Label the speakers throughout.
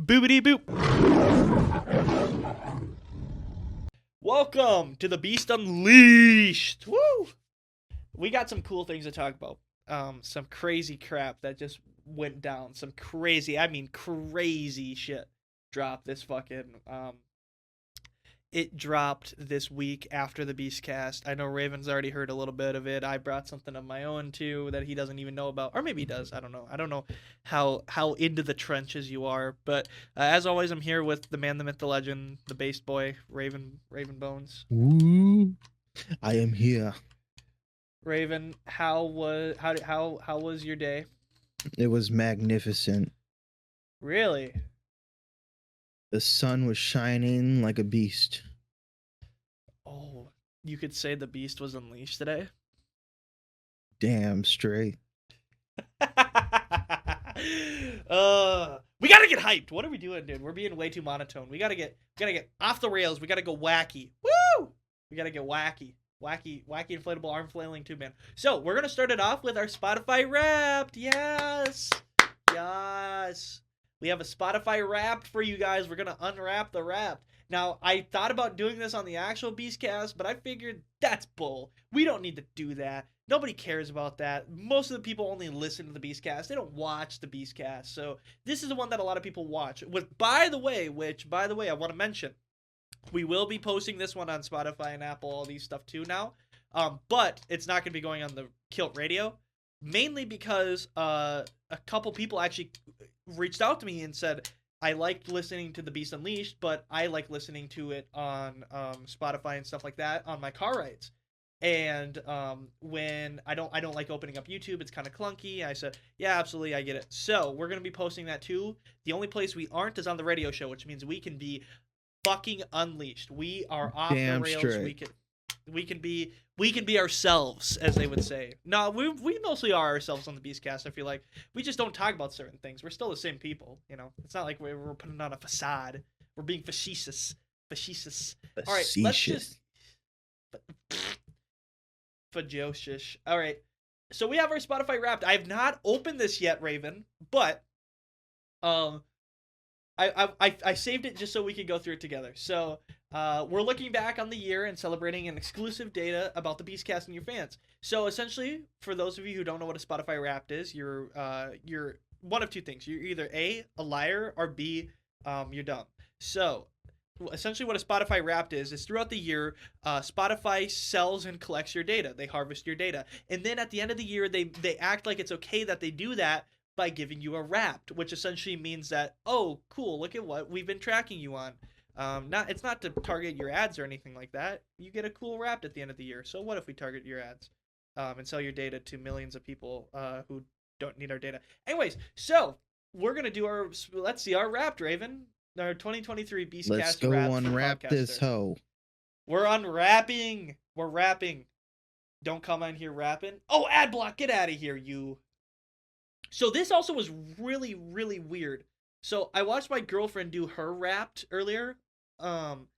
Speaker 1: Boobity boop. Welcome to the Beast Unleashed. Woo! We got some cool things to talk about. Some crazy crap that just went down. Some crazy, I mean crazy shit dropped this fucking it dropped this week after the Beastcast. I know Raven's already heard a little bit of it. I brought something of my own too that he doesn't even know about, or maybe he does. I don't know. I don't know how into the trenches you are. But as always, I'm here with the man, the myth, the legend, the bass boy, Raven Bones.
Speaker 2: Ooh, I am here.
Speaker 1: Raven, how was your day?
Speaker 2: It was magnificent.
Speaker 1: Really?
Speaker 2: The sun was shining like a beast.
Speaker 1: Oh, you could say the beast was unleashed today.
Speaker 2: Damn straight.
Speaker 1: We gotta get hyped. What are we doing, dude? We're being way too monotone. We gotta get off the rails. We gotta go wacky. Woo! We gotta get wacky. Wacky inflatable arm flailing tube man. So we're gonna start it off with our Spotify Wrapped. Yes. We have a Spotify Wrapped for you guys. We're gonna unwrap the Wrapped. Now, I thought about doing this on the actual Beastcast, but I figured that's bull. We don't need to do that. Nobody cares about that. Most of the people only listen to the Beastcast. They don't watch the Beastcast. So this is the one that a lot of people watch. By the way, I want to mention, we will be posting this one on Spotify and Apple, all these stuff too now. But it's not going to be going on the Kilt Radio, mainly because a couple people actually reached out to me and said, I liked listening to The Beast Unleashed, but I like listening to it on Spotify and stuff like that on my car rides. And when I don't like opening up YouTube, it's kind of clunky. I said, yeah, absolutely, I get it. So we're gonna be posting that too. The only place we aren't is on the radio show, which means we can be fucking unleashed. We are off
Speaker 2: Damn
Speaker 1: the rails.
Speaker 2: straight.
Speaker 1: We can be ourselves, as they would say. No, we mostly are ourselves on the Beastcast. I feel like we just don't talk about certain things. We're still the same people, you know. It's not like we're putting on a facade. We're being facetious. All right, let's just Fajoshish. All right, so we have our Spotify Wrapped. I have not opened this yet, Raven, but I saved it just so we could go through it together. So we're looking back on the year and celebrating an exclusive data about the Beastcast and your fans. So essentially, for those of you who don't know what a Spotify Wrapped is, you're one of two things. You're either A, a liar, or B, you're dumb. So essentially what a Spotify Wrapped is throughout the year, Spotify sells and collects your data. They harvest your data. And then at the end of the year, they act like it's okay that they do that by giving you a Wrapped, which essentially means that, oh, cool, look at what we've been tracking you on. It's not to target your ads or anything like that. You get a cool Wrapped at the end of the year. So what if we target your ads and sell your data to millions of people who don't need our data? Anyways, so we're going to do our Wrapped, Raven. Our 2023 Beastcast
Speaker 2: Let's go unwrap this hoe.
Speaker 1: We're unwrapping. We're wrapping. Don't come on here rapping. Oh, ad block. Get out of here, you. So this also was really, really weird. So I watched my girlfriend do her Wrapped earlier. And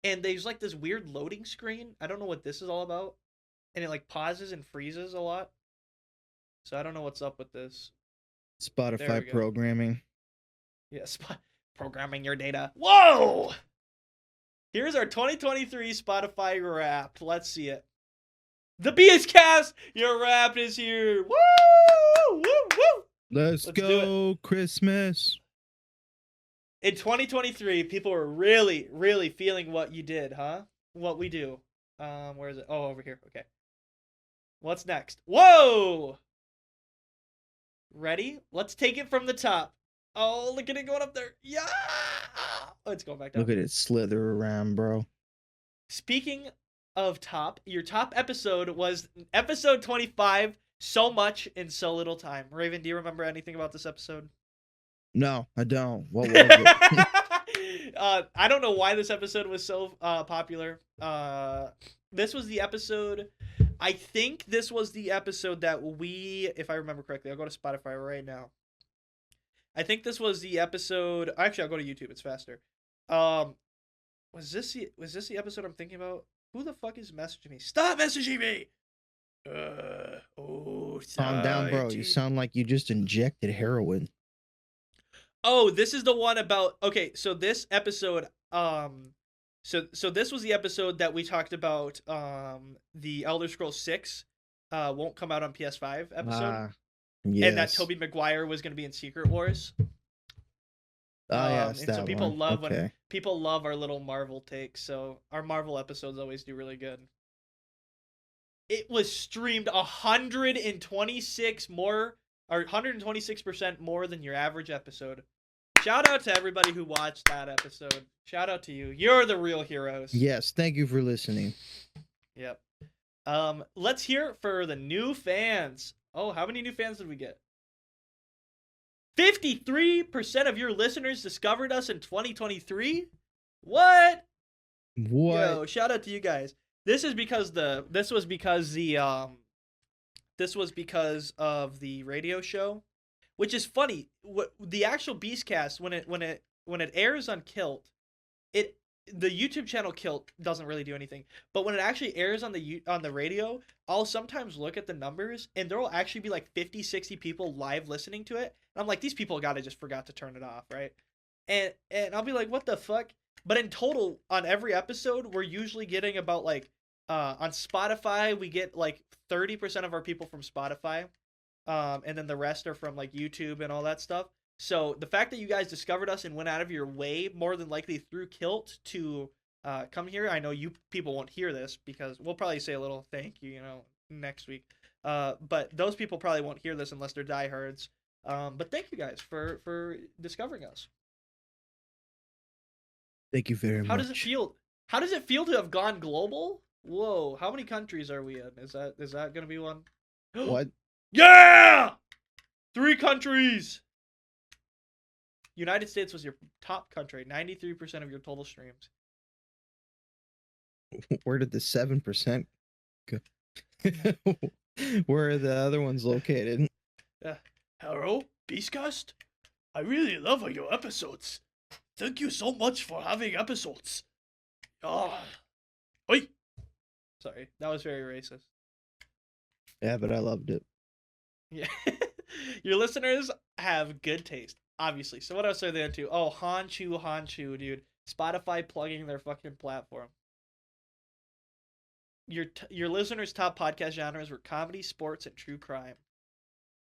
Speaker 1: there's like this weird loading screen. I don't know what this is all about. And it like pauses and freezes a lot. So I don't know what's up with this.
Speaker 2: Spotify programming.
Speaker 1: Yes. Yeah, programming your data. Whoa! Here's our 2023 Spotify Wrapped. Let's see it. The Beastcast, your Wrapped is here. Woo! Woo! Woo!
Speaker 2: Let's go, Christmas.
Speaker 1: In 2023, people were really, really feeling what you did, huh? What we do. Where is it? Oh, over here. Okay. What's next? Whoa! Ready? Let's take it from the top. Oh, look at it going up there. Yeah! Oh, it's going back down.
Speaker 2: Look at it slither around, bro.
Speaker 1: Speaking of top, your top episode was episode 25, So Much in So Little Time. Raven, do you remember anything about this episode?
Speaker 2: No, I don't. What was it?
Speaker 1: I don't know why this episode was so popular. This was the episode... I think this was the episode that we... If I remember correctly, I'll go to Spotify right now. I think this was the episode... Actually, I'll go to YouTube. It's faster. Was this the episode I'm thinking about? Who the fuck is messaging me? Stop messaging me!
Speaker 2: Calm down, bro. You sound like you just injected heroin.
Speaker 1: Oh, this is the one about. Okay, so this episode, so this was the episode that we talked about. The Elder Scrolls 6, won't come out on PS5 episode,
Speaker 2: Ah,
Speaker 1: and that
Speaker 2: yes.
Speaker 1: Tobey Maguire was going to be in Secret Wars.
Speaker 2: Ah, yes,
Speaker 1: And so
Speaker 2: that
Speaker 1: people
Speaker 2: one.
Speaker 1: love when
Speaker 2: Okay.
Speaker 1: people love our little Marvel takes. So our Marvel episodes always do really good. It was streamed 126 more, or 126% more than your average episode. Shout out to everybody who watched that episode. Shout out to you. You're the real heroes.
Speaker 2: Yes, thank you for listening.
Speaker 1: Yep. Let's hear it for the new fans. Oh, how many new fans did we get? 53% of your listeners discovered us in 2023? What?
Speaker 2: What?
Speaker 1: Yo, shout out to you guys. This is because this was because of the radio show, which is funny. What the actual Beastcast, when it airs on Kilt, it the YouTube channel Kilt doesn't really do anything. But when it actually airs on the radio, I'll sometimes look at the numbers and there will actually be like 50, 60 people live listening to it. And I'm like, these people gotta just forgot to turn it off, right? And I'll be like, what the fuck? But in total, on every episode, we're usually getting about like on Spotify, we get like 30% of our people from Spotify. And then the rest are from like YouTube and all that stuff. So the fact that you guys discovered us and went out of your way, more than likely through Kilt, to come here. I know you people won't hear this because we'll probably say a little thank you, next week. But those people probably won't hear this unless they're diehards. But thank you guys for discovering us.
Speaker 2: Thank you very
Speaker 1: How does it
Speaker 2: much.
Speaker 1: feel? How does it feel to have gone global? Whoa! How many countries are we in? Is that gonna be one?
Speaker 2: What?
Speaker 1: Yeah! 3 countries. United States was your top country, 93% of your total streams.
Speaker 2: Where did the 7% go? Where are the other ones located?
Speaker 1: Hello, Beastcast? I really love your episodes. Thank you so much for having episodes. Ah, oi. Sorry, that was very racist.
Speaker 2: Yeah, but I loved it.
Speaker 1: Yeah. Your listeners have good taste, obviously. So what else are they into? Oh, Hanchu, dude. Spotify plugging their fucking platform. Your listeners' top podcast genres were comedy, sports, and true crime.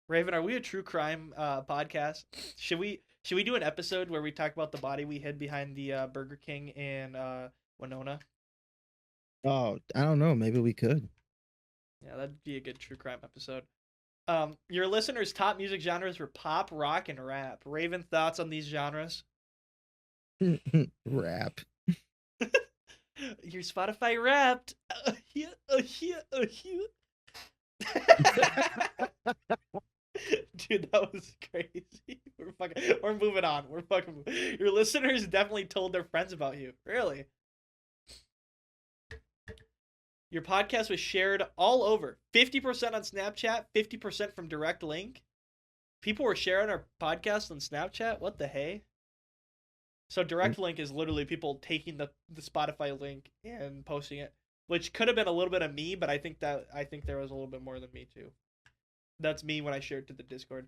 Speaker 1: Raven, are we a true crime podcast? Should we do an episode where we talk about the body we hid behind the Burger King in Winona?
Speaker 2: Oh, I don't know. Maybe we could.
Speaker 1: Yeah, that'd be a good true crime episode. Your listeners' top music genres were pop, rock, and rap. Raven, thoughts on these genres?
Speaker 2: Rap.
Speaker 1: Your Spotify Wrapped. Dude, that was crazy. We're moving on. Your listeners definitely told their friends about you. Really? Your podcast was shared all over. 50% on Snapchat, 50% from direct link. People were sharing our podcast on Snapchat. What the hey? So direct link is literally people taking the Spotify link and posting it, which could have been a little bit of me, but I think there was a little bit more than me too. That's me when I shared to the Discord.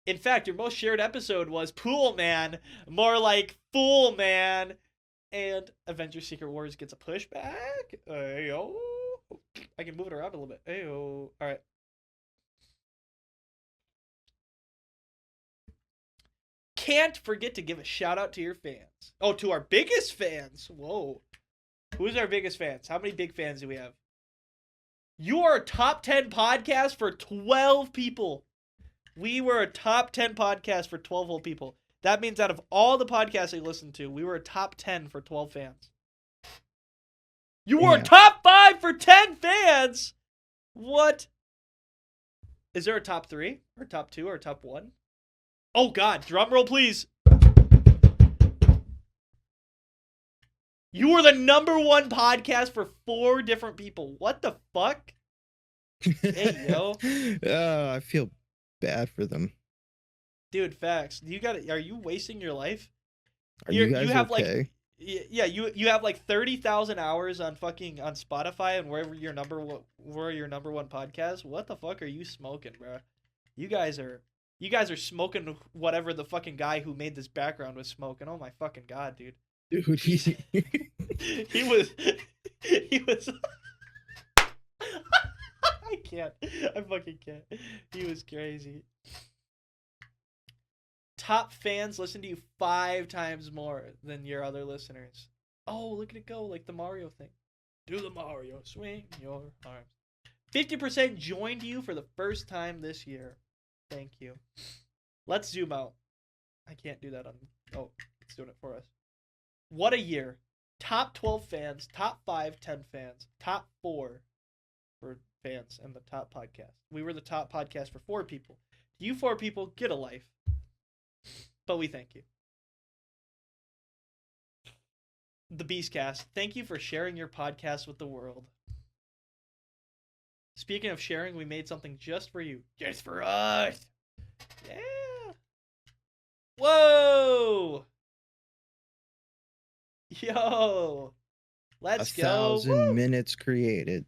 Speaker 1: In fact, your most shared episode was Pool Man, more like Fool Man, and Avengers Secret Wars gets a pushback. Ayo. I can move it around a little bit. Ayo. All right. Can't forget to give a shout out to your fans. Oh, to our biggest fans. Whoa. Who's our biggest fans? How many big fans do we have? You are a top 10 podcast for 12 people. We were a top 10 podcast for 12 whole people. That means out of all the podcasts I listened to, we were a top 10 for 12 fans. You were a top 5 for 10 fans? What? Is there a top 3? Or top 2? Or top 1? Oh, God. Drum roll, please. You were the number 1 podcast for 4 different people. What the fuck? Hey, yo.
Speaker 2: I feel bad for them.
Speaker 1: Dude, facts. Are you wasting your life?
Speaker 2: Are you guys
Speaker 1: have
Speaker 2: okay?
Speaker 1: Like, yeah, you have like 30,000 hours on Spotify and wherever your number 1 podcast. What the fuck are you smoking, bro? You guys are You guys are smoking whatever the fucking guy who made this background was smoking. Oh my fucking god, dude.
Speaker 2: Dude,
Speaker 1: He was he was I can't. I fucking can't. He was crazy. Top fans listen to you 5 times more than your other listeners. Oh, look at it go, like the Mario thing. Do the Mario, swing your arms. 50% joined you for the first time this year. Thank you. Let's zoom out. I can't do that on. Oh, it's doing it for us. What a year. Top 12 fans, top 5, 10 fans, top 4 for fans, and the top podcast. We were the top podcast for 4 people. You 4 people, get a life. But we thank you. The Beastcast, thank you for sharing your podcast with the world. Speaking of sharing, we made something just for you. Just for us. Yeah. Whoa. Yo. Let's go.
Speaker 2: 1,000 minutes created.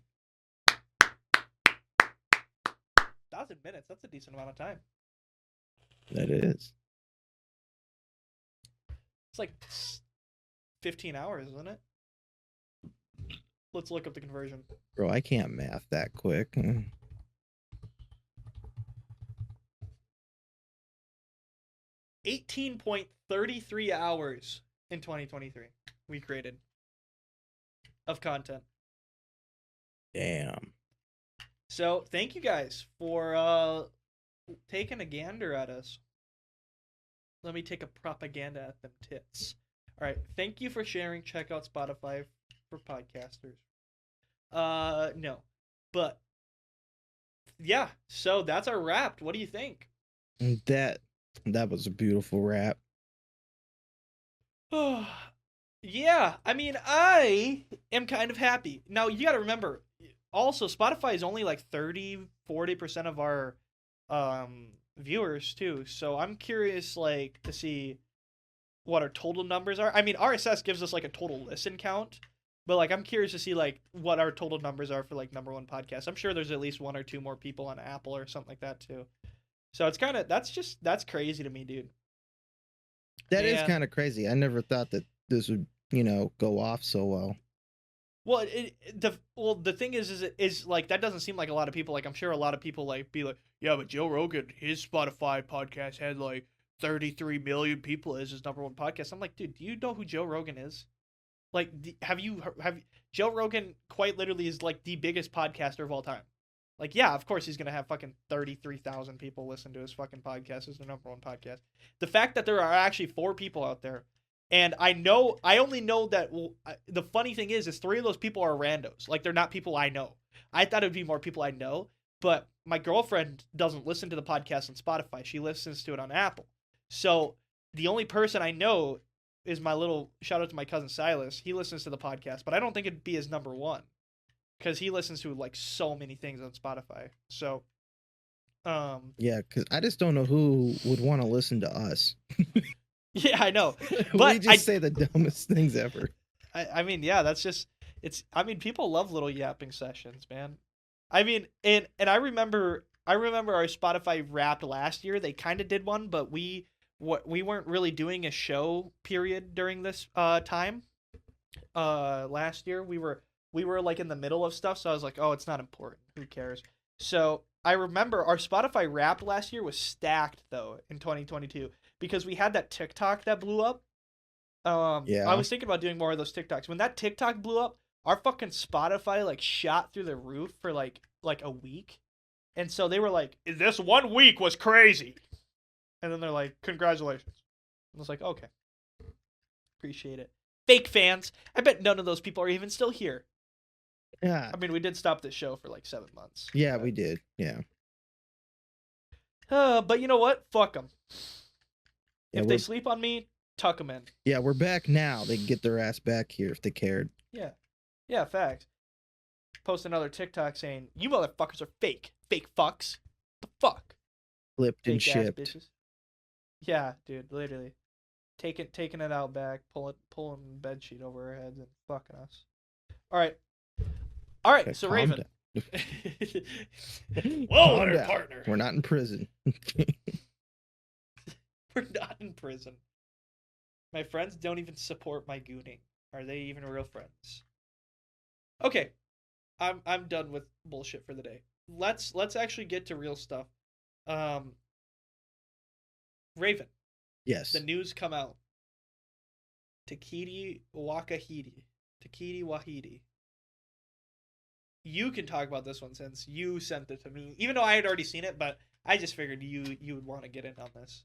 Speaker 1: 1,000 minutes. That's a decent amount of time.
Speaker 2: That is.
Speaker 1: It's like 15 hours, isn't it? Let's look up the conversion.
Speaker 2: Bro, I can't math that quick.
Speaker 1: 18.33 hours in 2023 we created of content.
Speaker 2: Damn.
Speaker 1: So thank you guys for taking a gander at us. Let me take a propaganda at them tits. All right, thank you for sharing. Check out Spotify for podcasters. No, but yeah. So that's our wrap. What do you think?
Speaker 2: That was a beautiful rap.
Speaker 1: Yeah, I mean, I am kind of happy. Now, you got to remember, also, Spotify is only like 30-40% of our viewers, too. So I'm curious, like, to see what our total numbers are. I mean, RSS gives us, like, a total listen count. But, like, I'm curious to see, like, what our total numbers are for, like, #1 podcast. I'm sure there's at least 1 or 2 more people on Apple or something like that, too. So it's kind of, that's crazy to me, dude.
Speaker 2: That is kind of crazy. I never thought that this would, go off so well.
Speaker 1: Well, the thing is like, that doesn't seem like a lot of people. Like, I'm sure a lot of people like be like, yeah, but Joe Rogan, his Spotify podcast had like 33 million people as his #1 podcast. I'm like, dude, do you know who Joe Rogan is? Like, have Joe Rogan quite literally is like the biggest podcaster of all time. Like, yeah, of course he's gonna have fucking 33,000 people listen to his fucking podcast as the #1 podcast. The fact that there are actually 4 people out there, and I only know that. Well, the funny thing is 3 of those people are randos. Like, they're not people I know. I thought it would be more people I know, but my girlfriend doesn't listen to the podcast on Spotify. She listens to it on Apple. So the only person I know is my little shout out to my cousin Silas. He listens to the podcast, but I don't think it'd be his #1. Because he listens to like so many things on Spotify. So,
Speaker 2: yeah, because I just don't know who would want to listen to us.
Speaker 1: Yeah, I know. But
Speaker 2: we just say the dumbest things ever.
Speaker 1: I mean, yeah, that's just I mean, people love little yapping sessions, man. I mean, and I remember our Spotify Wrapped last year. They kind of did one, but we weren't really doing a show period during this time. Last year we were like in the middle of stuff, so I was like, oh, it's not important. Who cares? So I remember our Spotify Wrapped last year was stacked though in 2022 because we had that TikTok that blew up.
Speaker 2: Yeah.
Speaker 1: I was thinking about doing more of those TikToks. When that TikTok blew up, our fucking Spotify like shot through the roof for like a week. And so they were like, this 1 week was crazy. And then they're like, congratulations. I was like, okay. Appreciate it. Fake fans. I bet none of those people are even still here.
Speaker 2: Yeah.
Speaker 1: I mean, we did stop this show for like 7 months.
Speaker 2: Yeah, we did. Yeah.
Speaker 1: But you know what? Fuck them.
Speaker 2: Yeah,
Speaker 1: if they sleep on me, tuck them in.
Speaker 2: Yeah, we're back now. They can get their ass back here if they cared.
Speaker 1: Yeah. Yeah, facts. Post another TikTok saying, you motherfuckers are fake. Fake fucks. The fuck?
Speaker 2: Flipped and
Speaker 1: Fake ass
Speaker 2: shipped.
Speaker 1: bitches. Yeah, dude, literally. Taking it out back, pulling bed sheet over our heads and fucking us. All right,
Speaker 2: Okay,
Speaker 1: so
Speaker 2: calm
Speaker 1: Raven.
Speaker 2: down.
Speaker 1: Whoa
Speaker 2: Calm
Speaker 1: there,
Speaker 2: down.
Speaker 1: partner.
Speaker 2: We're not in prison.
Speaker 1: We're not in prison. My friends don't even support my gooning. Are they even real friends? Okay, I'm done with bullshit for the day. Let's actually get to real stuff. Um, Raven, the
Speaker 2: Yes.
Speaker 1: news come out. Takiti Wakahiti. Takiti Wahidi. You can talk about this one since you sent it to me. Even though I had already seen it, but I just figured you would want to get in on this.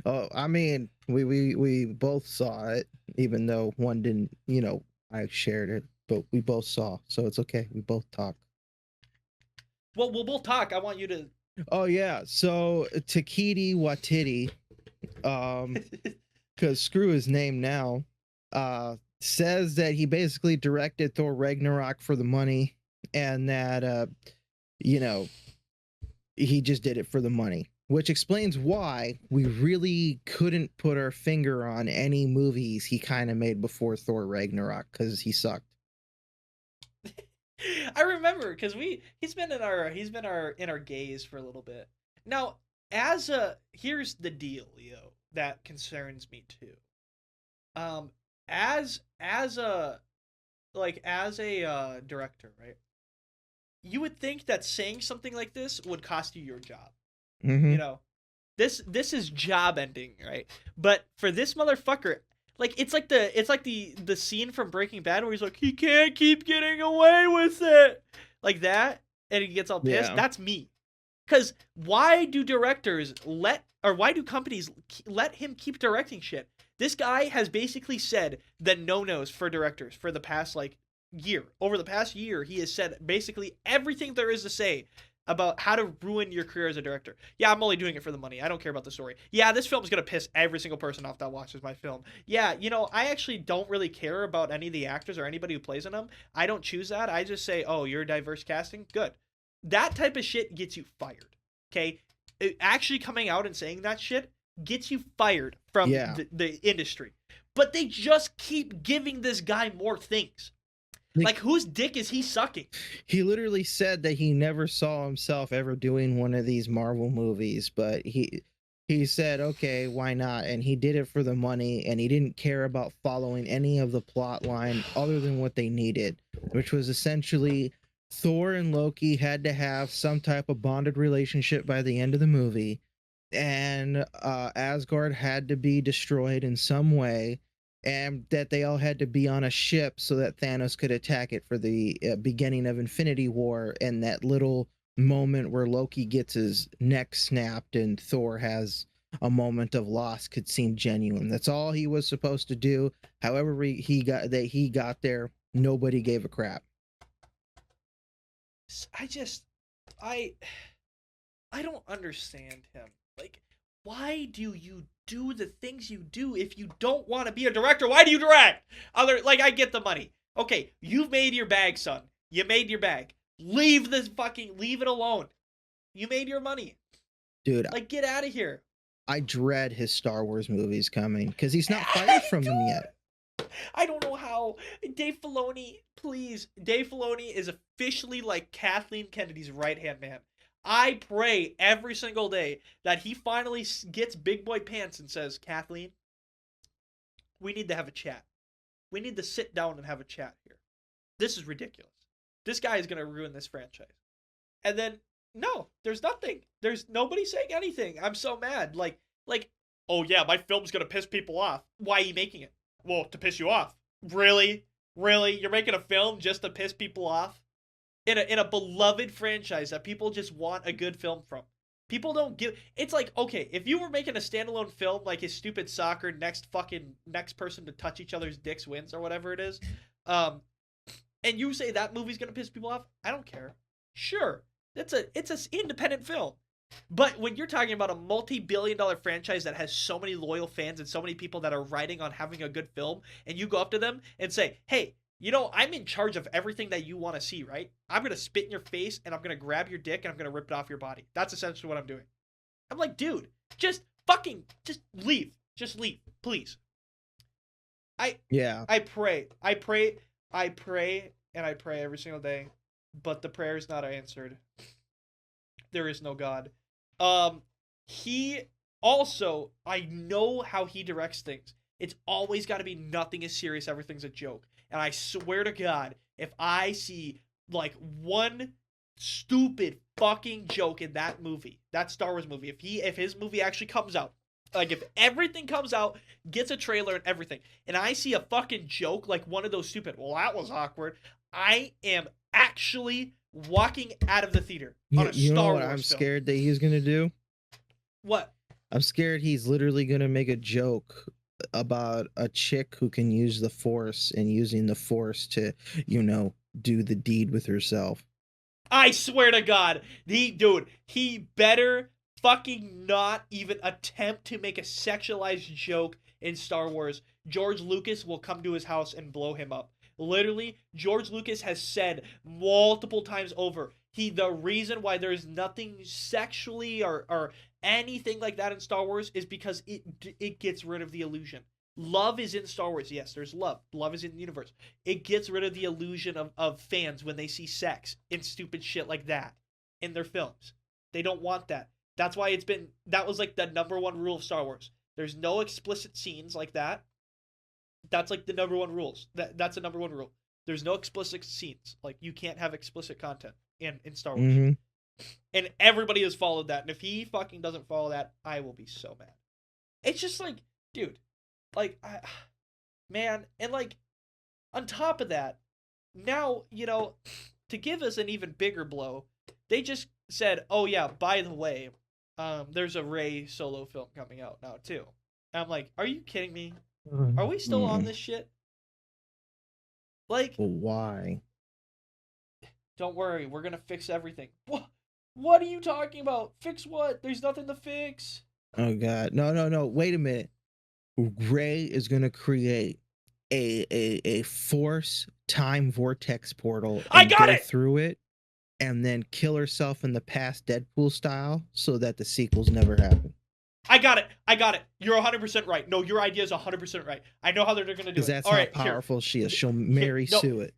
Speaker 2: Oh, I mean, we both saw it, even though one didn't. I shared it, but we both saw, so it's okay. We both talk.
Speaker 1: Well, we'll both talk. I want you to.
Speaker 2: Oh yeah, so Takiti Watiti, because screw his name now, says that he basically directed Thor Ragnarok for the money, and that you know he just did it for the money, which explains why we really couldn't put our finger on any movies he kind of made before Thor Ragnarok because he sucked.
Speaker 1: I remember because he's been in our gaze for a little bit. Now, as a here's the deal, that concerns me too. Um, as a director, right? You would think that saying something like this would cost you your job.
Speaker 2: Mm-hmm.
Speaker 1: You know, this is job ending, right? But for this motherfucker, like it's like the scene from Breaking Bad where he's like, he can't keep getting away with it, like that, and he gets all pissed.
Speaker 2: Yeah.
Speaker 1: That's me. Because why do companies let him keep directing shit? This guy has basically said the no-nos for directors for the past like year. Over the past year, he has said basically everything there is to say about how to ruin your career as a director. Yeah, I'm only doing it for the money. I don't care about the story. Yeah, this film's gonna piss every single person off that watches my film. Yeah, I actually don't really care about any of the actors or anybody who plays in them. I don't choose that. I just say, oh, you're a diverse casting? Good. That type of shit gets you fired. Okay? Actually coming out and saying that shit gets you fired from
Speaker 2: Yeah.
Speaker 1: the industry. But they just keep giving this guy more things. Like, whose dick is he sucking?
Speaker 2: He literally said that he never saw himself ever doing one of these Marvel movies, but he said, okay, why not? And he did it for the money, and he didn't care about following any of the plot line other than what they needed, which was essentially Thor and Loki had to have some type of bonded relationship by the end of the movie, and Asgard had to be destroyed in some way, and that they all had to be on a ship so that Thanos could attack it for the beginning of Infinity War, and that little moment where Loki gets his neck snapped and Thor has a moment of loss could seem genuine. That's all he was supposed to do. However, he got there, nobody gave a crap.
Speaker 1: I just I I don't understand him. Like, why do you do the things you do if you don't want to be a director? Why do you direct? I get the money. Okay, you've made your bag, son. You made your bag. Leave it alone. You made your money.
Speaker 2: Dude,
Speaker 1: like, get out of here.
Speaker 2: I dread his Star Wars movies coming because he's not fired from them yet.
Speaker 1: I don't know how. Dave Filoni, please. Dave Filoni is officially like Kathleen Kennedy's right-hand man. I pray every single day that he finally gets big boy pants and says, Kathleen, we need to have a chat. We need to sit down and have a chat here. This is ridiculous. This guy is going to ruin this franchise. And then, no, there's nothing. There's nobody saying anything. I'm so mad. Like, oh yeah, my film's going to piss people off. Why are you making it? Well, to piss you off. Really? Really? You're making a film just to piss people off? In a beloved franchise that people just want a good film from. People don't give. It's like, okay, if you were making a standalone film like his stupid soccer next person to touch each other's dicks wins or whatever it is, and you say that movie's gonna piss people off, I don't care. Sure, it's an independent film. But when you're talking about a multi-billion-dollar franchise that has so many loyal fans and so many people that are writing on having a good film, and you go up to them and say, hey, I'm in charge of everything that you want to see, right? I'm going to spit in your face and I'm going to grab your dick and I'm going to rip it off your body. That's essentially what I'm doing. I'm like, dude, just leave. Just leave, please. I pray, and I pray every single day, but the prayer is not answered. There is no God. He Also, I know how he directs things. It's always got to be nothing is serious, everything's a joke. And I swear to God, if I see like one stupid fucking joke in that movie, that Star Wars movie, if his movie actually comes out, like if everything comes out, gets a trailer and everything, and I see a fucking joke like one of those stupid, well that was awkward, I am actually walking out of the theater on a
Speaker 2: You know
Speaker 1: Star
Speaker 2: what
Speaker 1: Wars
Speaker 2: I'm
Speaker 1: film.
Speaker 2: scared that he's gonna do?
Speaker 1: What?
Speaker 2: I'm scared he's literally gonna make a joke about a chick who can use the Force and using the Force to, do the deed with herself.
Speaker 1: I swear to God, he better fucking not even attempt to make a sexualized joke in Star Wars. George Lucas will come to his house and blow him up. Literally, George Lucas has said multiple times over, the reason why there's nothing sexually or anything like that in Star Wars is because it gets rid of the illusion. Love is in Star Wars. Yes, there's love. Love is in the universe. It gets rid of the illusion of fans when they see sex and stupid shit like that in their films. They don't want that. That's why that was like the number one rule of Star Wars. There's no explicit scenes like that. That's like the number one rules. That's the number one rule. There's no explicit scenes. Like you can't have explicit content in Star Wars.
Speaker 2: Mm-hmm.
Speaker 1: And everybody has followed that. And if he fucking doesn't follow that, I will be so mad. It's just like, dude, like, man, and like, on top of that, now, to give us an even bigger blow, they just said, oh yeah, by the way, there's a Rey solo film coming out now too. And I'm like, are you kidding me? Are we still on this shit? Like,
Speaker 2: well, why?
Speaker 1: Don't worry, we're gonna fix everything. What are you talking about? Fix what? There's nothing to fix.
Speaker 2: Oh God, no! Wait a minute. Rey is gonna create a Force time vortex portal
Speaker 1: I
Speaker 2: and
Speaker 1: got
Speaker 2: go
Speaker 1: it.
Speaker 2: through it, and then kill herself in the past, Deadpool style, so that the sequels never happen.
Speaker 1: I got it. You're 100% right. No, your idea is 100% right. I know how they're gonna do it.
Speaker 2: Because that's
Speaker 1: All
Speaker 2: how
Speaker 1: right,
Speaker 2: powerful
Speaker 1: here.
Speaker 2: she is. She'll Mary Sue it.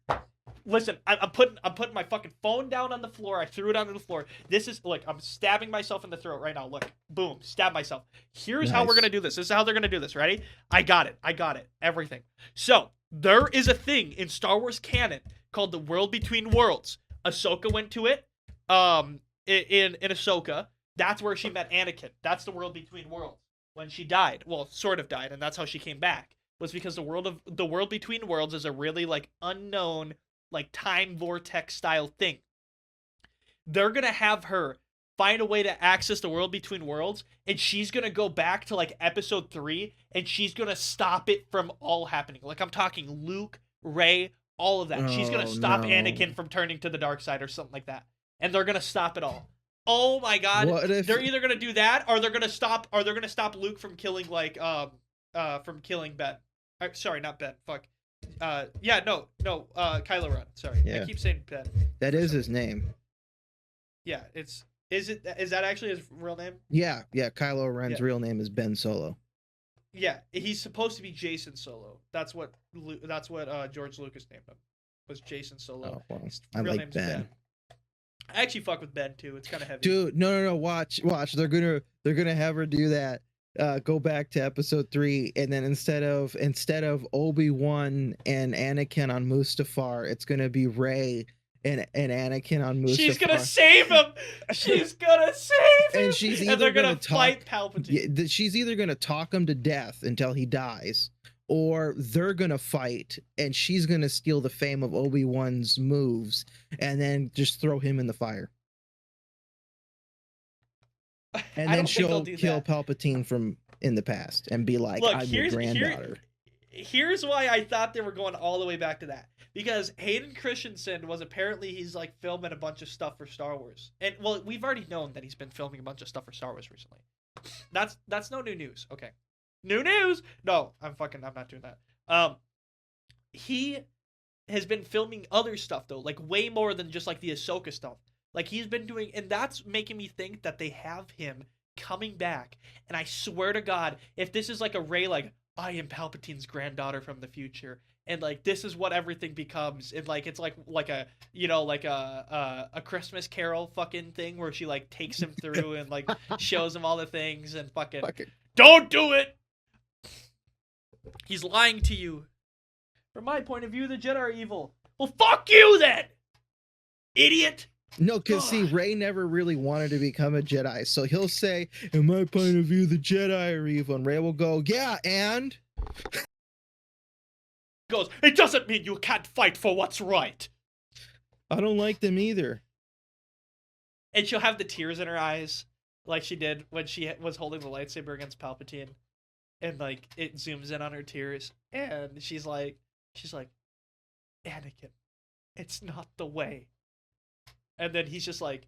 Speaker 1: Listen, I'm putting my fucking phone down on the floor. I threw it onto the floor. This is look, I'm stabbing myself in the throat right now. Look, boom, stab myself. Here's how we're gonna do this. This is how they're gonna do this. Ready? I got it. Everything. So there is a thing in Star Wars canon called the World Between Worlds. Ahsoka went to it. In Ahsoka, that's where she met Anakin. That's the World Between Worlds. When she died, well, sort of died, and that's how she came back. Was because the World Between Worlds is a really like unknown, like time vortex style thing. They're gonna have her find a way to access the World Between Worlds, and she's gonna go back to like episode 3, and she's gonna stop it from all happening. Like I'm talking Luke, Rey, all of that. She's gonna stop Anakin from turning to the dark side or something like that, and they're gonna stop it all. Oh my God! They're either gonna do that, or they're gonna stop Luke from killing from killing Ben. Sorry, not Ben. Fuck. Kylo Ren. Sorry,
Speaker 2: yeah.
Speaker 1: I keep saying Ben.
Speaker 2: That is his name.
Speaker 1: Yeah, is that actually his real name?
Speaker 2: Yeah. Kylo Ren's real name is Ben Solo.
Speaker 1: Yeah, he's supposed to be Jason Solo. That's what George Lucas named him. Was Jason Solo.
Speaker 2: Oh, well,
Speaker 1: His
Speaker 2: I
Speaker 1: real
Speaker 2: like
Speaker 1: name's
Speaker 2: Ben.
Speaker 1: I actually fuck with Ben too. It's kind of heavy.
Speaker 2: Dude, no. Watch. They're gonna have her do that. Go back to episode 3, and then instead of Obi-Wan and Anakin on Mustafar, it's gonna be Rey and Anakin on Mustafar.
Speaker 1: She's gonna save him. She's gonna save him.
Speaker 2: And she's either
Speaker 1: they're gonna
Speaker 2: fight
Speaker 1: Palpatine.
Speaker 2: Yeah, she's either gonna talk him to death until he dies, or they're gonna fight, and she's gonna steal the fame of Obi-Wan's moves, and then just throw him in the fire. And then she'll kill Palpatine from in the past and be like, I'm your granddaughter.
Speaker 1: Here's why I thought they were going all the way back to that. Because Hayden Christensen he's like filming a bunch of stuff for Star Wars. And well, we've already known that he's been filming a bunch of stuff for Star Wars recently. That's no new news. Okay. New news? No, I'm not doing that. He has been filming other stuff though, like way more than just like the Ahsoka stuff. Like he's been doing, and that's making me think that they have him coming back. And I swear to God, if this is like a Rey, like, I am Palpatine's granddaughter from the future, and like this is what everything becomes, and like it's like a like a Christmas Carol fucking thing where she like takes him through and like shows him all the things and fucking
Speaker 2: Fucking
Speaker 1: don't do it. He's lying to you. From my point of view, the Jedi are evil. Well, fuck you then, idiot.
Speaker 2: no, because see, Rey never really wanted to become a Jedi, so he'll say, "In my point of view, the Jedi are evil," and Rey will go, "Yeah, and."
Speaker 1: Goes, it doesn't mean you can't fight for what's right.
Speaker 2: I don't like them either.
Speaker 1: And she'll have the tears in her eyes, like she did when she was holding the lightsaber against Palpatine, and like it zooms in on her tears, and she's like, Anakin, it's not the way. And then he's just like,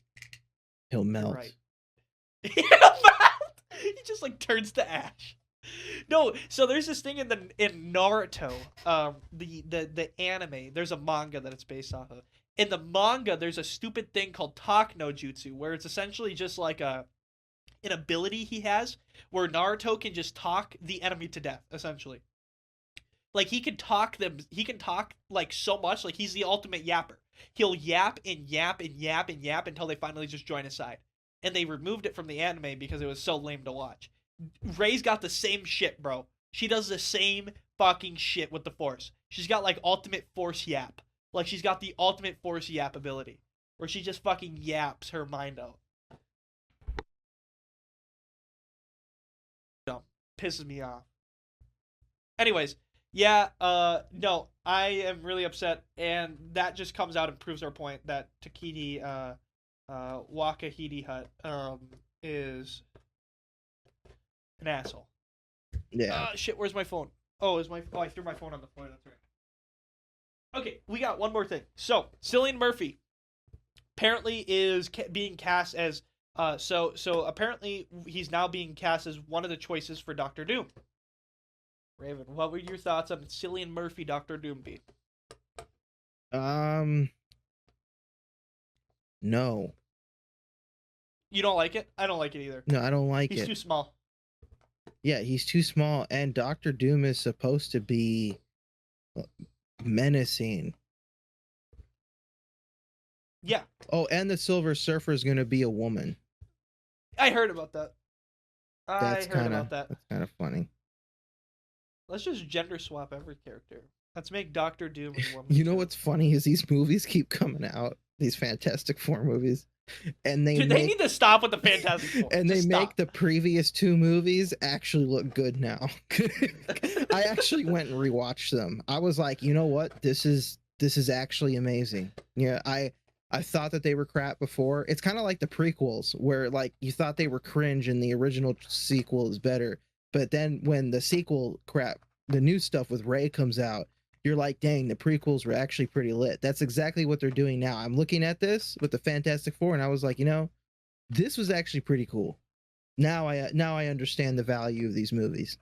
Speaker 2: He'll melt.
Speaker 1: right. He just like turns to ash. No, so there's this thing in Naruto, the anime. There's a manga that it's based off of. In the manga, there's a stupid thing called talk no jutsu, where it's essentially just like an ability he has, where Naruto can just talk the enemy to death, essentially. Like he can talk like so much, like he's the ultimate yapper. He'll yap and yap and yap and yap until they finally just join his side. And they removed it from the anime because it was so lame to watch. Rey's got the same shit, bro. She does the same fucking shit with the Force. She's got like ultimate Force yap. Like she's got the ultimate Force yap ability, where she just fucking yaps her mind out. Dumb. Pisses me off. Anyways, yeah, no, I am really upset, and that just comes out and proves our point that Takiti, Wakahiti Hut, is an asshole.
Speaker 2: Yeah.
Speaker 1: Shit, where's my phone? Oh, I threw my phone on the floor, that's right. Okay, we got one more thing. So, Cillian Murphy apparently is being cast as, so apparently he's now being cast as one of the choices for Doctor Doom. Raven, what were your thoughts on Cillian Murphy Doctor Doom be?
Speaker 2: No.
Speaker 1: You don't like it? I don't like it either.
Speaker 2: No, I don't like it.
Speaker 1: He's too small.
Speaker 2: Yeah, he's too small, and Doctor Doom is supposed to be menacing.
Speaker 1: Yeah.
Speaker 2: Oh, and the Silver Surfer is going to be a woman.
Speaker 1: I heard about that.
Speaker 2: That's kind of funny.
Speaker 1: Let's just gender swap every character. Let's make Doctor Doom a woman.
Speaker 2: You know what's funny is these movies keep coming out, these Fantastic Four movies, and they
Speaker 1: need to stop with the Fantastic Four.
Speaker 2: And they make the previous two movies actually look good now. I actually went and rewatched them. I was like, you know what? This is actually amazing. Yeah, I thought that they were crap before. It's kind of like the prequels, where like you thought they were cringe and the original sequel is better. But then when the sequel crap, the new stuff with Rey comes out, you're like, dang, the prequels were actually pretty lit. That's exactly what they're doing now. I'm looking at this with the Fantastic Four, and I was like, you know, this was actually pretty cool. Now I understand the value of these movies.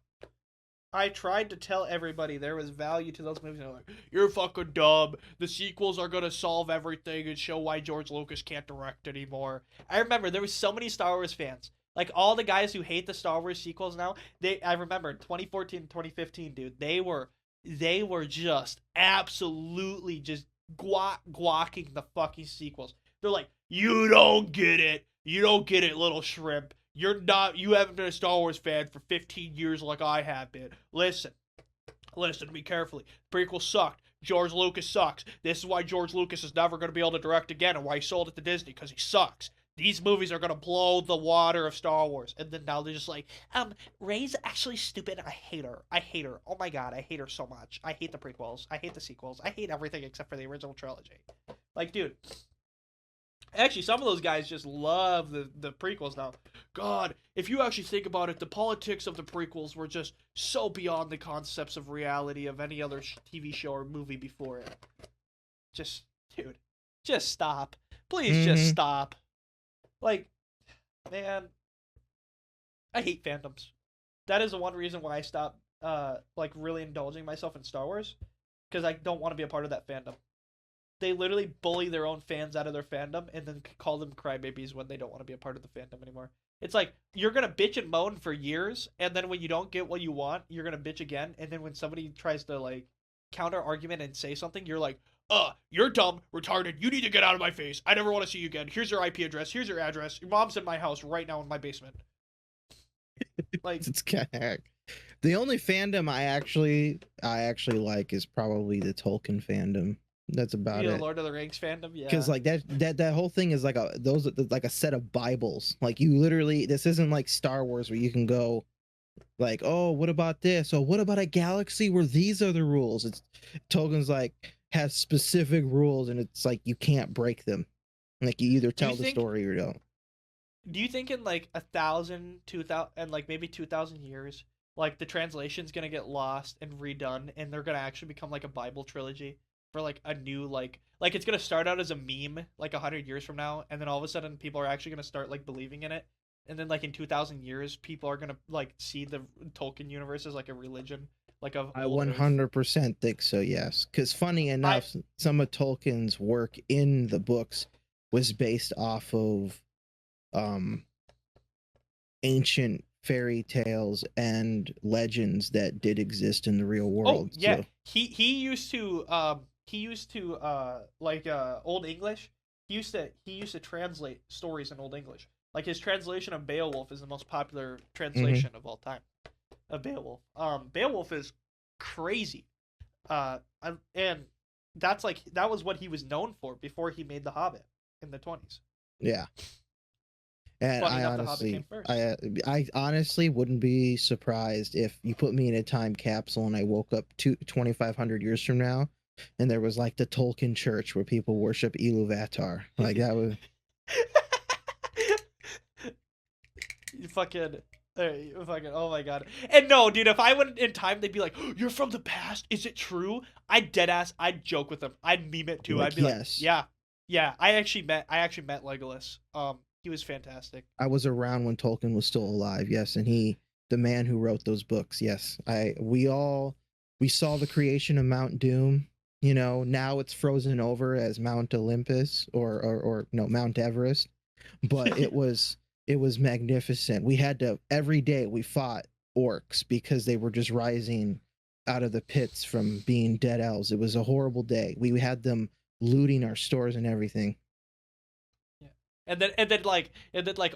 Speaker 1: I tried to tell everybody there was value to those movies. And they're like, you're fucking dumb. The sequels are going to solve everything and show why George Lucas can't direct anymore. I remember there was so many Star Wars fans. Like, all the guys who hate the Star Wars sequels now, I remember 2014, 2015, dude, they were just absolutely just guacking the fucking sequels. They're like, you don't get it. You don't get it, little shrimp. You haven't been a Star Wars fan for 15 years like I have been. Listen to me carefully. Prequel sucked. George Lucas sucks. This is why George Lucas is never going to be able to direct again, and why he sold it to Disney, because he sucks. These movies are going to blow the water of Star Wars. And then now they're just like, Rey's actually stupid. I hate her. Oh my god, I hate her so much. I hate the prequels. I hate the sequels. I hate everything except for the original trilogy. Like, dude. Actually, some of those guys just love the prequels now. God, if you actually think about it, the politics of the prequels were just so beyond the concepts of reality of any other TV show or movie before it. Just, dude, just stop. Please just stop. Like, man, I hate fandoms. That is the one reason why I stopped, like, really indulging myself in Star Wars. Because I don't want to be a part of that fandom. They literally bully their own fans out of their fandom and then call them crybabies when they don't want to be a part of the fandom anymore. It's like you're gonna bitch and moan for years, and then when you don't get what you want, you're gonna bitch again, and then when somebody tries to like counter argument and say something, you're like, you're dumb, retarded, you need to get out of my face. I never want to see you again. Here's your IP address, here's your address. Your mom's in my house right now in my basement. Like
Speaker 2: It's kind of the only fandom I actually like is probably the Tolkien fandom. That's about
Speaker 1: you know,
Speaker 2: it.
Speaker 1: Lord of the Rings fandom,
Speaker 2: Because
Speaker 1: yeah.
Speaker 2: like that whole thing is like like a set of Bibles. Like you literally, this isn't like Star Wars where you can go like, oh, what about this? Or what about a galaxy where these are the rules? It's Tolkien's like has specific rules, and it's like you can't break them. Like you either
Speaker 1: Do you
Speaker 2: tell the
Speaker 1: think
Speaker 2: story or don't.
Speaker 1: do you think in like 1,000, 2,000, and like maybe 2,000 years, like the translation's gonna get lost and redone, and they're gonna actually become like a Bible trilogy for like a new like it's gonna start out as a meme like 100 years from now, and then all of a sudden people are actually gonna start like believing in it, and then like in 2,000 years people are gonna like see the Tolkien universe as like a religion, like of
Speaker 2: I
Speaker 1: old Earth.
Speaker 2: 100% think so, yes. Because funny
Speaker 1: I
Speaker 2: enough, some of Tolkien's work in the books was based off of um ancient fairy tales and legends that did exist in the real
Speaker 1: Oh
Speaker 2: world.
Speaker 1: yeah,
Speaker 2: So,
Speaker 1: he used to like Old English. He used to translate stories in Old English. Like his translation of Beowulf is the most popular
Speaker 2: mhm.
Speaker 1: translation of all time of Beowulf. Beowulf is crazy. And that's like that was what he was known for before he made The Hobbit in the 20s.
Speaker 2: Yeah. And
Speaker 1: Funny enough, The Hobbit came first.
Speaker 2: I honestly wouldn't be surprised if you put me in a time capsule and I woke up 2,500 years from now, and there was like the Tolkien church where people worship Iluvatar. Like that would.
Speaker 1: You fucking. You fucking, oh my god. And no, dude, if I went in time, they'd be like, "You're from the past? Is it true?" I'd dead ass, I'd joke with them. I'd meme it too. I'd
Speaker 2: Like,
Speaker 1: be like,
Speaker 2: yes,
Speaker 1: "Yeah. Yeah, I actually met Legolas. He was fantastic."
Speaker 2: I was around when Tolkien was still alive. Yes, and the man who wrote those books. Yes, we saw the creation of Mount Doom. You know, now it's frozen over as Mount Olympus or no, Mount Everest. But it was magnificent. We had to every day we fought orcs because they were just rising out of the pits from being dead elves. It was a horrible day. We had them looting our stores and everything.
Speaker 1: Yeah. And then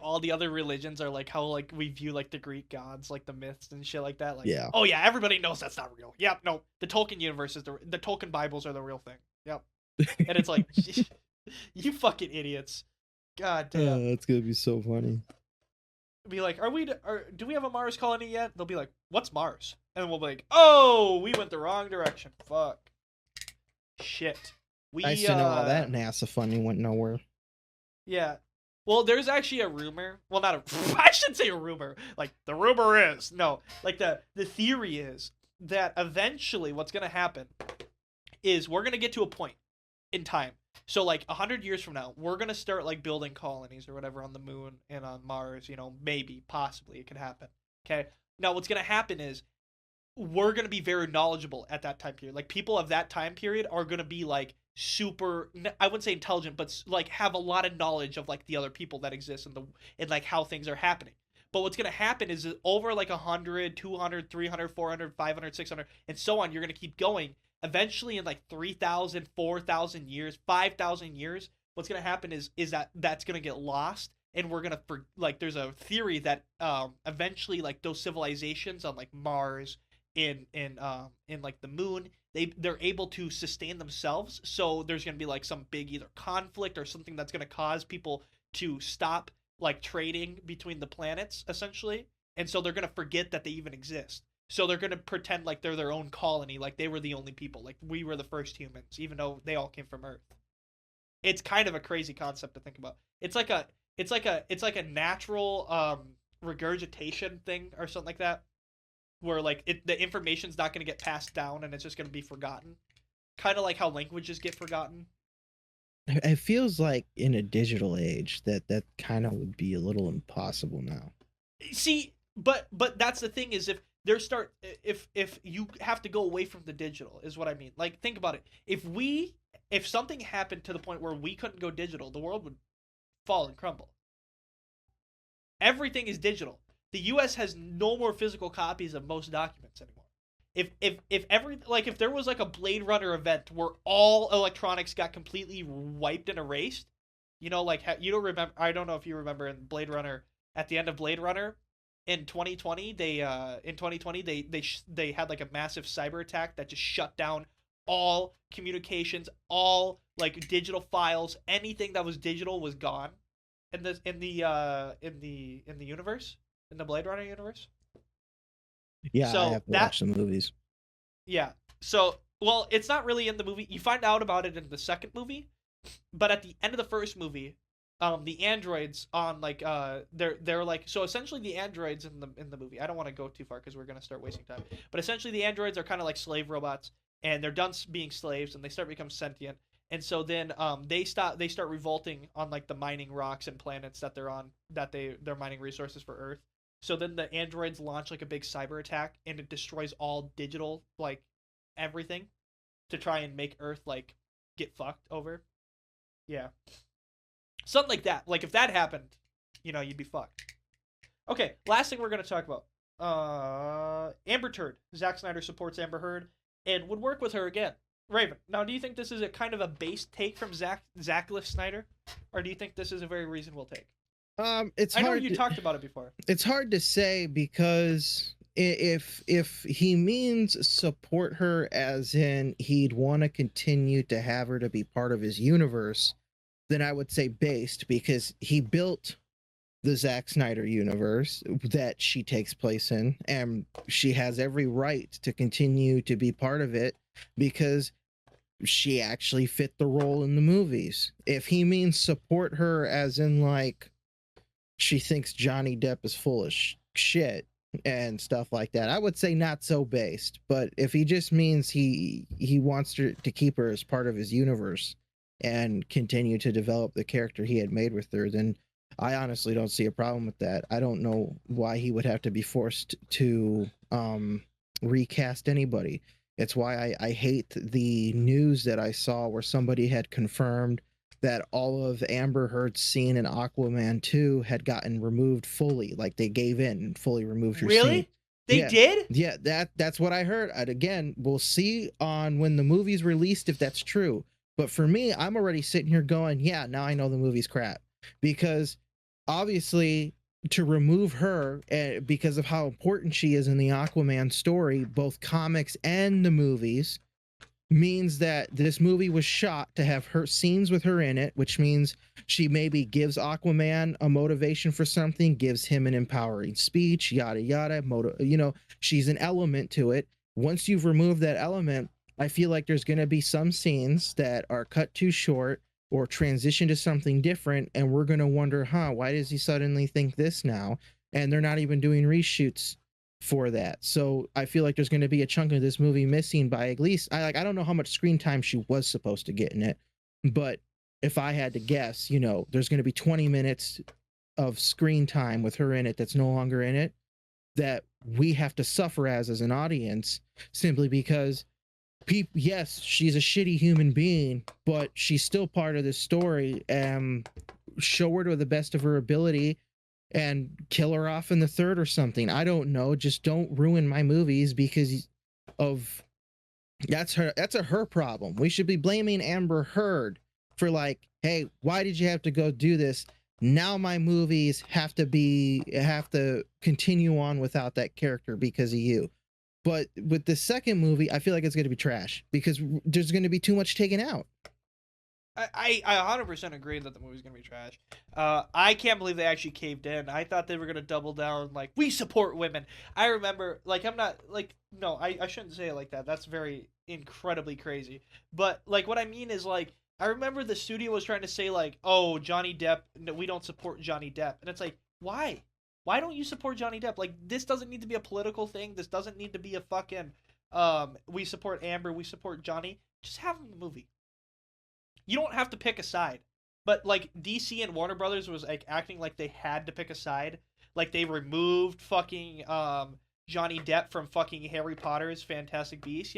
Speaker 1: all the other religions are like how like we view like the Greek gods, like the myths and shit like that. Like,
Speaker 2: Yeah.
Speaker 1: oh yeah, everybody knows that's not real. Yep, no. The Tolkien universe is the Tolkien Bibles are the real thing. Yep. And it's like you fucking idiots. God damn.
Speaker 2: That's gonna be so funny.
Speaker 1: Be like, do we have a Mars colony yet? They'll be like, what's Mars? And we'll be like, oh, we went the wrong direction. Fuck. Shit.
Speaker 2: Nice
Speaker 1: We
Speaker 2: to know all that NASA funding went nowhere.
Speaker 1: Yeah. Well, there's actually a rumor. Well, not a I should say a rumor. Like the rumor is. No. Like the theory is that eventually what's going to happen is we're going to get to a point in time. So like 100 years from now, we're going to start like building colonies or whatever on the moon and on Mars, maybe, possibly it could happen. Okay? Now what's going to happen is we're going to be very knowledgeable at that time period. Like people of that time period are going to be like super, I wouldn't say intelligent, but like have a lot of knowledge of like the other people that exist and like how things are happening. But what's going to happen is over like 100, 200, 300, 400, 500, 600 and so on, you're going to keep going. Eventually in like 3,000, 4,000 years, 5,000 years, what's going to happen is that's going to get lost, and we're gonna like there's a theory that eventually like those civilizations on like Mars in like the moon, they're able to sustain themselves. So there's gonna be like some big either conflict or something that's gonna cause people to stop like trading between the planets essentially, and so they're gonna forget that they even exist. So they're gonna pretend like they're their own colony, like they were the only people, like we were the first humans, even though they all came from Earth. It's kind of a crazy concept to think about. It's like a natural regurgitation thing or something like that, where like the information's not going to get passed down and it's just going to be forgotten, kind of like how languages get forgotten.
Speaker 2: It feels like in a digital age that kind of would be a little impossible now.
Speaker 1: See, but that's the thing is if you have to go away from the digital is what I mean. Like think about it. If something happened to the point where we couldn't go digital, the world would fall and crumble. Everything is digital. The U.S. has no more physical copies of most documents anymore. If there was like a Blade Runner event where all electronics got completely wiped and erased, like you don't remember. I don't know if you remember in Blade Runner, at the end of Blade Runner, in 2020 they had like a massive cyber attack that just shut down all communications, all like digital files, anything that was digital was gone in the universe, in the Blade Runner universe.
Speaker 2: Yeah, I
Speaker 1: So
Speaker 2: have to
Speaker 1: that
Speaker 2: watch the movies.
Speaker 1: yeah. So well, it's not really in the movie. You find out about it in the second movie, but at the end of the first movie, the androids on like they're like, so essentially the androids in the movie. I don't want to go too far because we're gonna start wasting time. But essentially the androids are kind of like slave robots, and they're done being slaves and they start to become sentient. And so then they start revolting on like the mining rocks and planets that they're on, that they're mining resources for Earth. So then the androids launch like a big cyber attack, and it destroys all digital, like everything, to try and make Earth like get fucked over. Yeah. Something like that. Like if that happened, you'd be fucked. Okay, last thing we're gonna talk about. Amber Turd. Zack Snyder supports Amber Heard and would work with her again. Raven. Now, do you think this is a kind of a base take from Zackless Snyder, or do you think this is a very reasonable take?
Speaker 2: It's
Speaker 1: I know
Speaker 2: hard.
Speaker 1: you talked about it before.
Speaker 2: It's hard to say because if he means support her as in he'd want to continue to have her to be part of his universe, then I would say based, because he built the Zack Snyder universe that she takes place in, and she has every right to continue to be part of it because she actually fit the role in the movies. If he means support her as in like she thinks Johnny Depp is full of shit and stuff like that, I would say not so based. But if he just means he wants to keep her as part of his universe and continue to develop the character he had made with her, then I honestly don't see a problem with that. I don't know why he would have to be forced to recast anybody. It's why I hate the news that I saw where somebody had confirmed that all of Amber Heard's scene in Aquaman 2 had gotten removed fully. Like they gave in and fully removed her scene.
Speaker 1: Really? They
Speaker 2: Yeah.
Speaker 1: did?
Speaker 2: Yeah, that's what I heard. And again, we'll see on when the movie's released if that's true. But for me, I'm already sitting here going, yeah, now I know the movie's crap. Because obviously to remove her because of how important she is in the Aquaman story, both comics and the movies, means that this movie was shot to have her scenes with her in it, which means she maybe gives Aquaman a motivation for something, gives him an empowering speech, yada yada. She's an element to it. Once you've removed that element, I feel like there's going to be some scenes that are cut too short or transition to something different, and we're going to wonder, why does he suddenly think this now? And they're not even doing reshoots for that. So I feel like there's going to be a chunk of this movie missing by at least, I don't know how much screen time she was supposed to get in it, but if I had to guess, there's going to be 20 minutes of screen time with her in it that's no longer in it, that we have to suffer as an audience, simply because yes, she's a shitty human being, but she's still part of this story. Show her to the best of her ability and kill her off in the third or something. I don't know. Just don't ruin my movies because of that's her problem. We should be blaming Amber Heard for like, hey, why did you have to go do this? Now my movies have to continue on without that character because of you. But with the second movie, I feel like it's going to be trash because there's going to be too much taken out.
Speaker 1: I 100% agree that the movie's gonna be trash. I can't believe they actually caved in. I thought they were gonna double down, like, we support women. I remember, like, I'm not like, no, I shouldn't say it like that. That's very incredibly crazy. But like, what I mean is, like, I remember the studio was trying to say like, oh, Johnny Depp, no, we don't support Johnny Depp, and it's like, why? Why don't you support Johnny Depp? Like, this doesn't need to be a political thing. This doesn't need to be a fucking we support Amber, we support Johnny. Just have him in the movie. You don't have to pick a side. But like DC and Warner Brothers was like acting like they had to pick a side. Like they removed fucking Johnny Depp from fucking Harry Potter's Fantastic Beasts,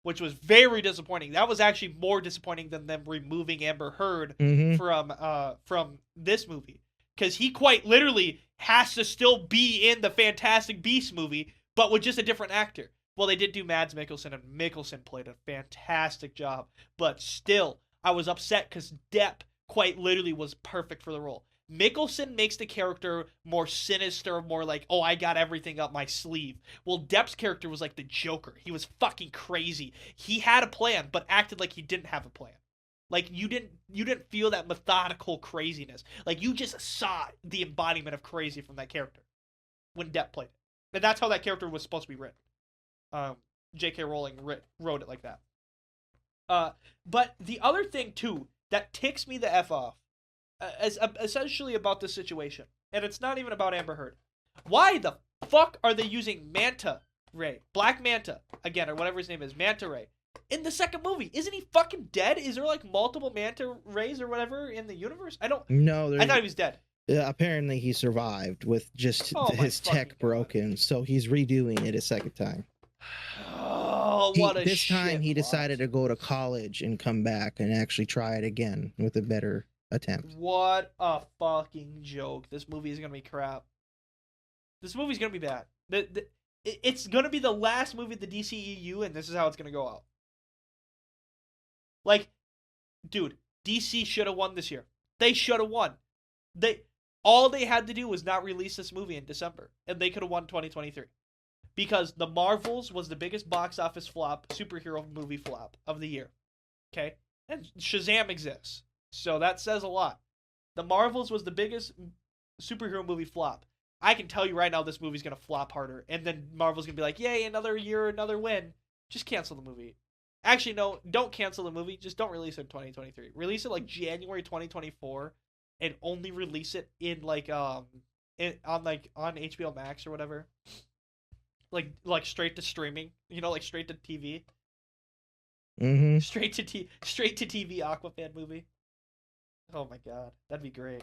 Speaker 1: which was very disappointing. That was actually more disappointing than them removing Amber Heard from this movie, because he quite literally has to still be in the Fantastic Beasts movie, but with just a different actor. Well, they did do Mads Mikkelsen, and Mikkelsen played a fantastic job. But still, I was upset because Depp quite literally was perfect for the role. Mikkelsen makes the character more sinister, more like, oh, I got everything up my sleeve. Well, Depp's character was like the Joker. He was fucking crazy. He had a plan, but acted like he didn't have a plan. Like you didn't feel that methodical craziness. Like you just saw the embodiment of crazy from that character when Depp played it. And that's how that character was supposed to be written. J.K. Rowling wrote it like that. But the other thing too that ticks me the f off, is essentially about this situation, and it's not even about Amber Heard. Why the fuck are they using Manta Ray, Black Manta again, or whatever his name is, Manta Ray, in the second movie? Isn't he fucking dead? Is there like multiple Manta Rays or whatever in the universe? I don't.
Speaker 2: No,
Speaker 1: I thought he was dead.
Speaker 2: apparently he survived with just
Speaker 1: Oh my
Speaker 2: his
Speaker 1: fucking
Speaker 2: tech
Speaker 1: God.
Speaker 2: broken, so he's redoing it a second time.
Speaker 1: Oh, what a
Speaker 2: This time
Speaker 1: shit
Speaker 2: he
Speaker 1: plot.
Speaker 2: decided to go to college and come back and actually try it again with a better attempt.
Speaker 1: What a fucking joke. This movie is gonna be crap. This movie's gonna be bad. It's gonna be the last movie of the DCEU, and this is how it's gonna go out. Like, dude, DC should have won this year. They should have won. All they had to do was not release this movie in December, and they could have won 2023. Because The Marvels was the biggest box office flop, superhero movie flop of the year. Okay? And Shazam exists. So that says a lot. The Marvels was the biggest superhero movie flop. I can tell you right now this movie's going to flop harder. And then Marvel's going to be like, yay, another year, another win. Just cancel the movie. Actually, no, don't cancel the movie. Just don't release it in 2023. Release it like January 2024 and only release it in like on HBO Max or whatever. Like straight to streaming, like straight to TV.
Speaker 2: Mm-hmm.
Speaker 1: Straight to TV Aquafan movie. Oh my god, that'd be great,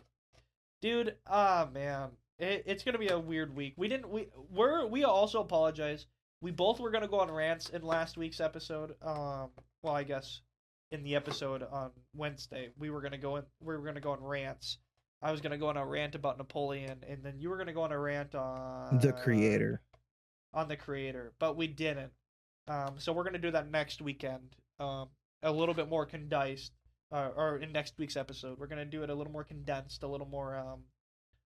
Speaker 1: dude. Man, it's gonna be a weird week. We also apologize. We both were gonna go on rants in last week's episode. Well, I guess in the episode on Wednesday we were gonna go on rants. I was gonna go on a rant about Napoleon, and then you were gonna go on a rant on
Speaker 2: The Creator.
Speaker 1: On the Creator, but we didn't. So we're gonna do that next weekend. A little bit more condensed, or in next week's episode, we're gonna do it a little more condensed, a little more,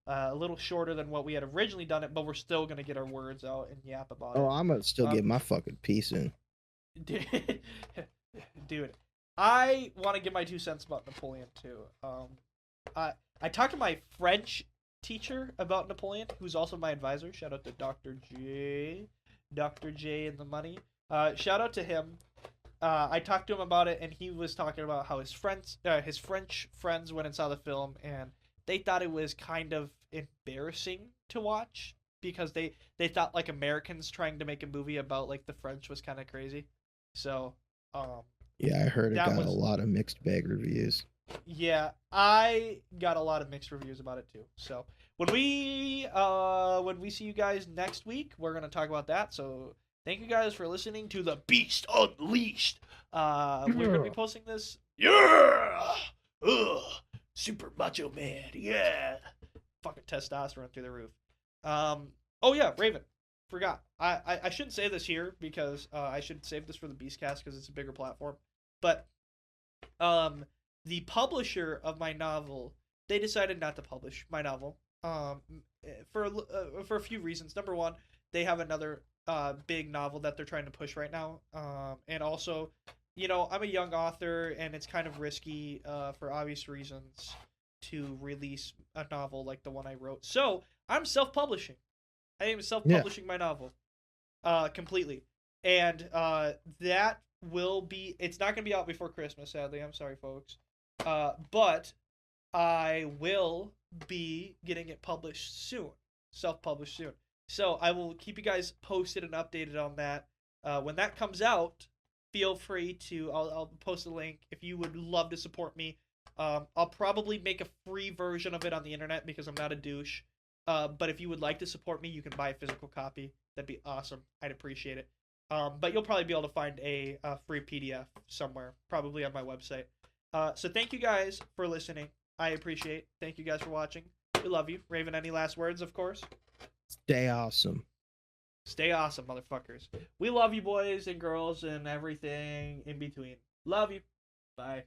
Speaker 1: a little shorter than what we had originally done it. But we're still gonna get our words out and yap about it.
Speaker 2: Oh, I'm gonna still get my fucking piece in.
Speaker 1: Dude, I want to give my 2 cents about Napoleon too. I talked to my French teacher about Napoleon, who's also my advisor. Shout out to Dr. J and the money. Shout out to him. I talked to him about it, and he was talking about how his French friends went and saw the film, and they thought it was kind of embarrassing to watch because they thought like Americans trying to make a movie about like the French was kind of crazy. So,
Speaker 2: yeah, I heard it got
Speaker 1: was
Speaker 2: a lot of mixed bag reviews.
Speaker 1: Yeah, I got a lot of mixed reviews about it too. So when we see you guys next week, we're gonna talk about that. So thank you guys for listening to the Beast Unleashed. We're gonna be posting this. Yeah, super macho man. Yeah, fucking testosterone through the roof. Oh yeah, Raven. Forgot. I shouldn't say this here because I should save this for the Beastcast because it's a bigger platform. But the publisher of my novel, they decided not to publish my novel for a few reasons. Number one, they have another big novel that they're trying to push right now, and also, I'm a young author, and it's kind of risky for obvious reasons to release a novel like the one I wrote. So I'm self-publishing. I am self-publishing my novel completely, and that will be. It's not going to be out before Christmas, sadly. I'm sorry, folks. But I will be getting it published soon, self-published soon. So I will keep you guys posted and updated on that. When that comes out, feel free to, I'll post a link if you would love to support me. I'll probably make a free version of it on the internet because I'm not a douche. But if you would like to support me, you can buy a physical copy. That'd be awesome. I'd appreciate it. But you'll probably be able to find a free PDF somewhere, probably on my website. So thank you guys for listening. I appreciate it. Thank you guys for watching. We love you. Raven, any last words, of course?
Speaker 2: Stay awesome.
Speaker 1: Stay awesome, motherfuckers. We love you, boys and girls and everything in between. Love you. Bye.